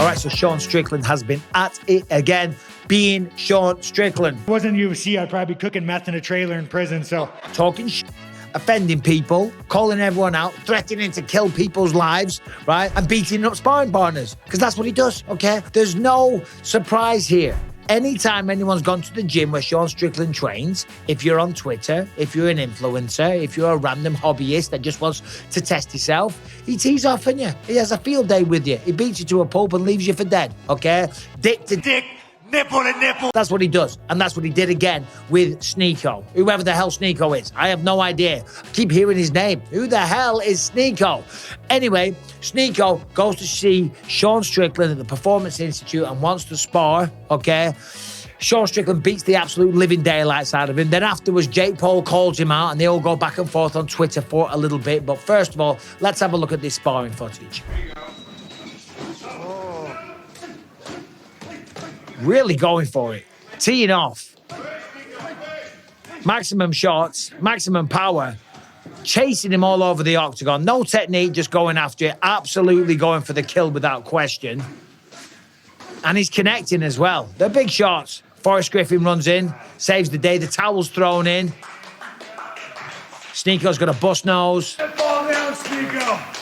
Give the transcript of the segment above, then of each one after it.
All right, so Sean Strickland has been at it again, being Sean Strickland. If it wasn't UFC, I'd probably be cooking meth in a trailer in prison, so. Talking shit, offending people, calling everyone out, threatening to kill people's lives, right? And beating up sparring partners, because that's what he does, okay? There's no surprise here. Anytime anyone's gone to the gym where Sean Strickland trains, if you're on Twitter, if you're an influencer, if you're a random hobbyist that just wants to test himself, he tees off on you. He has a field day with you. He beats you to a pulp and leaves you for dead, okay? Dick to dick, nipple to nipple. That's what he does. And that's what he did again with Sneako. Whoever the hell Sneako is. I have no idea. I keep hearing his name. Who the hell is Sneako? Anyway, Sneako goes to see Sean Strickland at the Performance Institute and wants to spar, okay? Sean Strickland beats the absolute living daylights out of him. Then afterwards, Jake Paul calls him out and they all go back and forth on Twitter for a little bit. But first of all, let's have a look at this sparring footage. Really going for it. Teeing off. Maximum shots, maximum power. Chasing him all over the octagon. No technique, just going after it. Absolutely going for the kill without question. And he's connecting as well. They're big shots. Forrest Griffin runs in, saves the day. The towel's thrown in. Sneako's got a bust nose. Fall down, Sneako.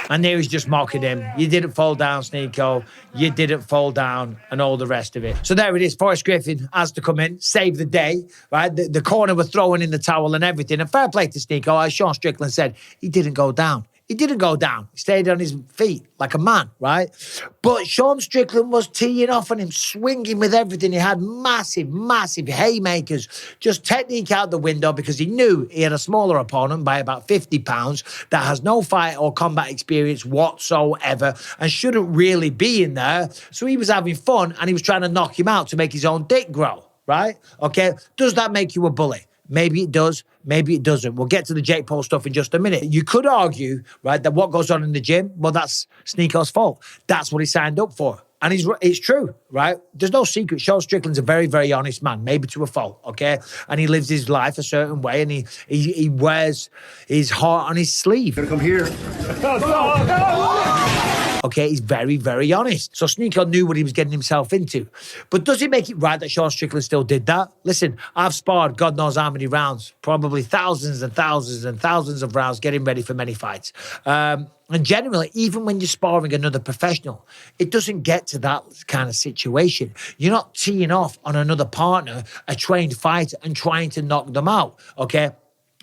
And there he's just mocking him. You didn't fall down, Sneako. You didn't fall down, and all the rest of it. So there it is. Forrest Griffin has to come in, save the day, right? The corner were throwing in the towel and everything. And fair play to Sneako. As Sean Strickland said, he didn't go down. He didn't go down. He stayed on his feet like a man, right? But Sean Strickland was teeing off on him, swinging with everything. He had massive, massive haymakers. Just technique out the window because he knew he had a smaller opponent by about 50 pounds that has no fight or combat experience whatsoever and shouldn't really be in there. So he was having fun and he was trying to knock him out to make his own dick grow, right? Okay, does that make you a bully? Maybe it does, maybe it doesn't. We'll get to the Jake Paul stuff in just a minute. You could argue, right, that what goes on in the gym, well, that's Sneako's fault. That's what he signed up for. And it's true, right? There's no secret. Sean Strickland's a very, very honest man, maybe to a fault, okay? And he lives his life a certain way, and he wears his heart on his sleeve. Gonna come here. Okay, he's very, very honest. So Sneako knew what he was getting himself into. But does it make it right that Sean Strickland still did that? Listen, I've sparred God knows how many rounds, probably thousands and thousands and thousands of rounds getting ready for many fights. And generally, even when you're sparring another professional, it doesn't get to that kind of situation. You're not teeing off on another partner, a trained fighter, and trying to knock them out, okay?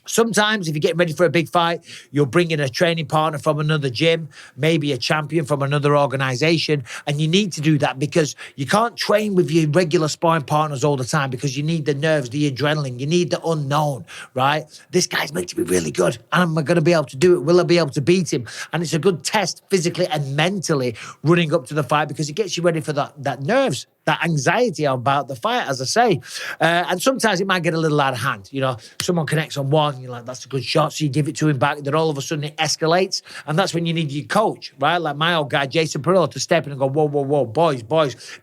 Sometimes if you're getting ready for a big fight, you'll bring in a training partner from another gym, maybe a champion from another organization, and you need to do that because you can't train with your regular sparring partners all the time because you need the nerves, the adrenaline, you need the unknown, right? This guy's meant to be really good, and am I going to be able to do it? Will I be able to beat him? And it's a good test physically and mentally running up to the fight because it gets you ready for that nerves, that anxiety about the fight, as I say. And sometimes it might get a little out of hand. You know, someone connects on one, you're like, that's a good shot. So you give it to him back. Then all of a sudden it escalates. And that's when you need your coach, right? Like my old guy, Jason Perillo, to step in and go, whoa, whoa, whoa, boys,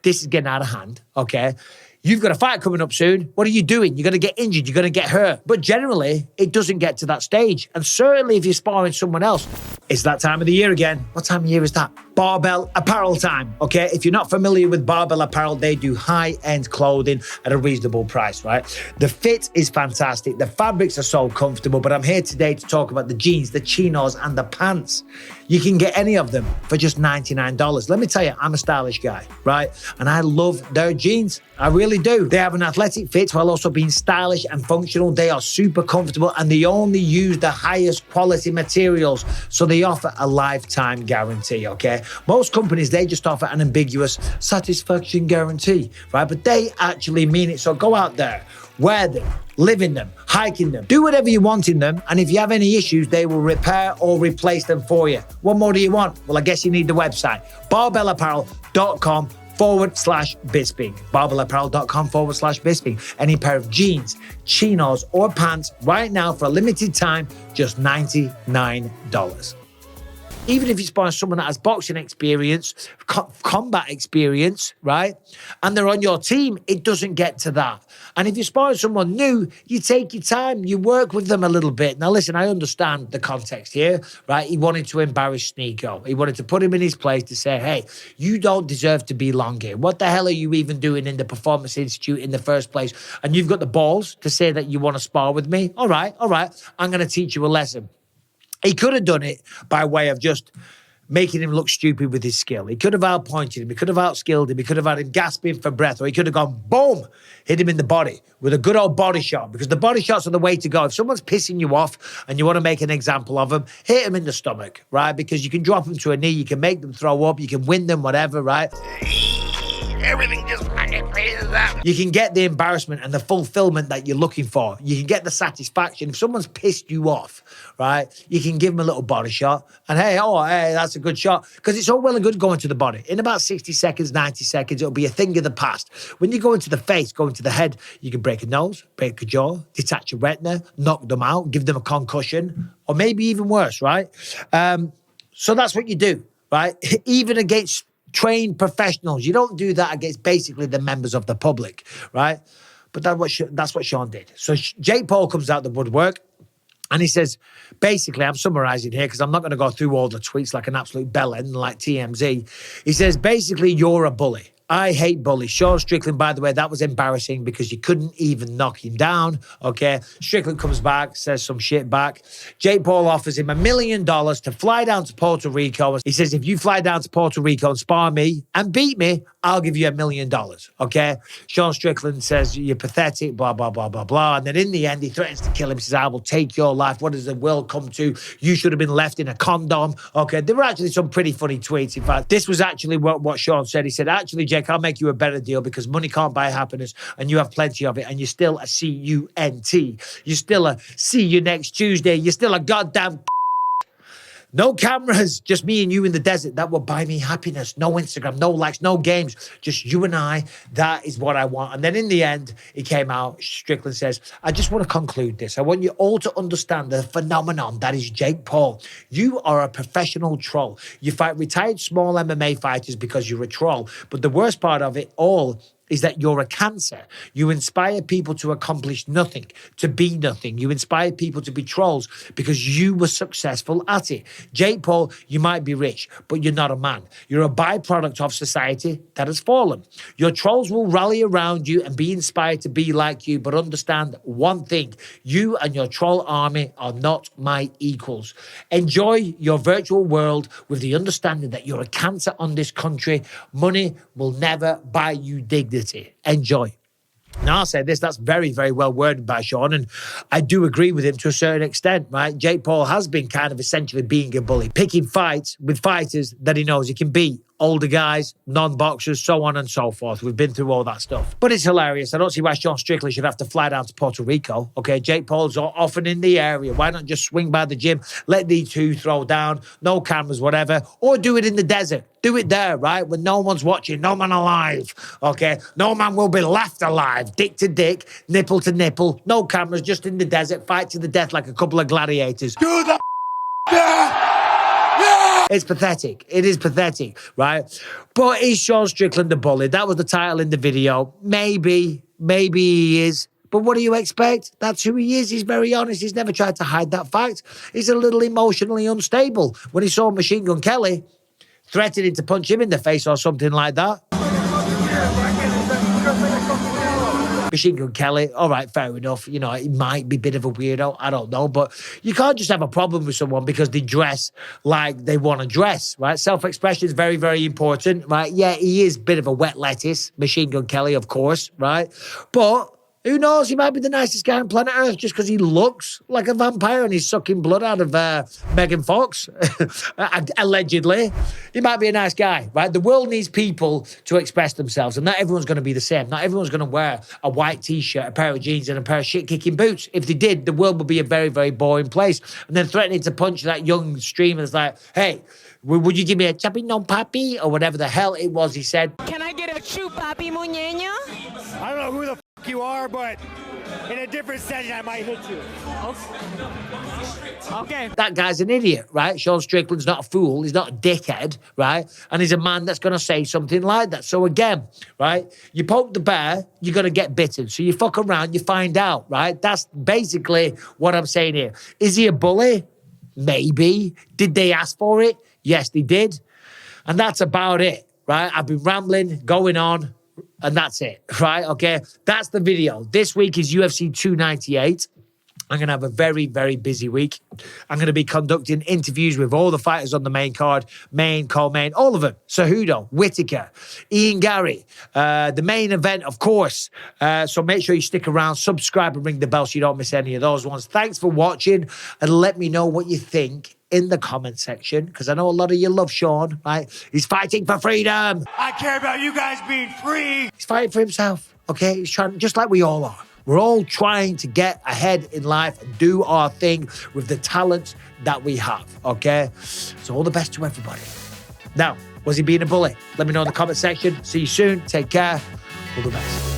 this is getting out of hand, okay? You've got a fight coming up soon. What are you doing? You're going to get injured. You're going to get hurt. But generally, it doesn't get to that stage. And certainly if you're sparring someone else, it's that time of the year again. What time of year is that? Barbell apparel time, okay? If you're not familiar with Barbell apparel, they do high-end clothing at a reasonable price, right? The fit is fantastic. The fabrics are so comfortable, but I'm here today to talk about the jeans, the chinos, and the pants. You can get any of them for just $99. Let me tell you, I'm a stylish guy, right? And I love their jeans. I really do. They have an athletic fit while also being stylish and functional. They are super comfortable and they only use the highest quality materials. So they offer a lifetime guarantee, okay? Most companies, they just offer an ambiguous satisfaction guarantee, right? But they actually mean it. So go out there, wear them, live in them, hike in them, do whatever you want in them. And if you have any issues, they will repair or replace them for you. What more do you want? Well, I guess you need the website, barbellapparel.com/Bisping. Barbellapparel.com/Bisping. Any pair of jeans, chinos, or pants right now for a limited time, just $99. Even if you spar someone that has boxing experience, combat experience, right? And they're on your team, it doesn't get to that. And if you spar someone new, you take your time, you work with them a little bit. Now, listen, I understand the context here, right? He wanted to embarrass Sneako. He wanted to put him in his place to say, hey, you don't deserve to be long here. What the hell are you even doing in the Performance Institute in the first place? And you've got the balls to say that you want to spar with me? All right, I'm going to teach you a lesson. He could have done it by way of just making him look stupid with his skill. He could have outpointed him. He could have outskilled him. He could have had him gasping for breath. Or he could have gone, boom, hit him in the body with a good old body shot. Because the body shots are the way to go. If someone's pissing you off and you want to make an example of them, hit him in the stomach, right? Because you can drop them to a knee. You can make them throw up. You can win them, whatever, right? Everything just fucking freezes up. You can get the embarrassment and the fulfillment that you're looking for. You can get the satisfaction. If someone's pissed you off, right, you can give them a little body shot. And hey, that's a good shot. Because it's all well and good going to the body. In about 60 seconds, 90 seconds, it'll be a thing of the past. When you go into the face, go into the head, you can break a nose, break a jaw, detach a retina, knock them out, give them a concussion, or maybe even worse, right? So that's what you do, right? Even against trained professionals. You don't do that against basically the members of the public, right? But that's what Sean did. So Jake Paul comes out the woodwork and he says, basically, I'm summarizing here because I'm not going to go through all the tweets like an absolute bellend like TMZ. He says, basically, you're a bully. I hate bullies. Sean Strickland, by the way, that was embarrassing because you couldn't even knock him down, okay? Strickland comes back, says some shit back. Jake Paul offers him $1 million to fly down to Puerto Rico. He says, if you fly down to Puerto Rico and spar me and beat me, I'll give you $1 million, okay? Sean Strickland says, you're pathetic, blah, blah, blah, blah, blah. And then in the end, he threatens to kill him. He says, I will take your life. What does the world come to? You should have been left in a condom, okay? There were actually some pretty funny tweets. In fact, this was actually what Sean said. He said, actually, Jake, I'll make you a better deal because money can't buy happiness and you have plenty of it and you're still a C-U-N-T. You're still a see you next Tuesday. You're still a goddamn no cameras, just me and you in the desert. That will buy me happiness. No Instagram, no likes, no games. Just you and I. That is what I want. And then in the end, he came out. Strickland says, I just want to conclude this. I want you all to understand the phenomenon that is Jake Paul. You are a professional troll. You fight retired small MMA fighters because you're a troll. But the worst part of it all is that you're a cancer. You inspire people to accomplish nothing, to be nothing. You inspire people to be trolls because you were successful at it. Jake Paul, you might be rich, but you're not a man. You're a byproduct of society that has fallen. Your trolls will rally around you and be inspired to be like you, but understand one thing. You and your troll army are not my equals. Enjoy your virtual world with the understanding that you're a cancer on this country. Money will never buy you dignity. Enjoy. Now, I'll say this, that's very, very well worded by Sean, and I do agree with him to a certain extent, right? Jake Paul has been kind of essentially being a bully, picking fights with fighters that he knows he can beat. Older guys, non-boxers, so on and so forth. We've been through all that stuff. But it's hilarious. I don't see why Sean Strickland should have to fly down to Puerto Rico. Okay, Jake Paul's often in the area. Why not just swing by the gym, let these two throw down, no cameras, whatever, or do it in the desert. Do it there, right? When no one's watching, no man alive, okay? No man will be left alive, dick to dick, nipple to nipple, no cameras, just in the desert, fight to the death like a couple of gladiators. Do the yeah! It's pathetic. It is pathetic, right? But is Sean Strickland the bully? That was the title in the video. Maybe he is. But what do you expect? That's who he is. He's very honest. He's never tried to hide that fact. He's a little emotionally unstable. When he saw Machine Gun Kelly threatening to punch him in the face or something like that. Machine Gun Kelly, all right, fair enough. You know, he might be a bit of a weirdo. I don't know. But you can't just have a problem with someone because they dress like they want to dress, right? Self-expression is very, very important, right? Yeah, he is a bit of a wet lettuce, Machine Gun Kelly, of course, right? But who knows? He might be the nicest guy on planet Earth just because he looks like a vampire and he's sucking blood out of Megan Fox, allegedly. He might be a nice guy, right? The world needs people to express themselves, and not everyone's going to be the same. Not everyone's going to wear a white T-shirt, a pair of jeans, and a pair of shit-kicking boots. If they did, the world would be a very, very boring place. And then threatening to punch that young streamer is like, hey, would you give me a chapi non papi? Or whatever the hell it was he said. Can I get a chew papi muñeño? I don't know who the fuck you are, but In a different setting, I might hit you. Okay. That guy's an idiot, right? Sean Strickland's not a fool. He's not a dickhead, right? And he's a man that's going to say something like that. So again, right? You poke the bear, you're going to get bitten. So you fuck around, you find out, right? That's basically what I'm saying here. Is he a bully? Maybe. Did they ask for it? Yes, they did. And that's about it, right? I've been rambling, going on, and that's it, right? Okay, that's the video. This week is UFC 298. I'm going to have a very, very busy week. I'm going to be conducting interviews with all the fighters on the main card, main, co-main, all of them. Cejudo, Whittaker, Ian Gary, the main event, of course. So make sure you stick around, subscribe and ring the bell so you don't miss any of those ones. Thanks for watching and let me know what you think in the comment section because I know a lot of you love Sean, right? He's fighting for freedom. I care about you guys being free. He's fighting for himself, okay? He's trying, just like we all are. We're all trying to get ahead in life and do our thing with the talents that we have, okay? So all the best to everybody. Now, was he being a bully? Let me know in the comment section. See you soon. Take care. All the best.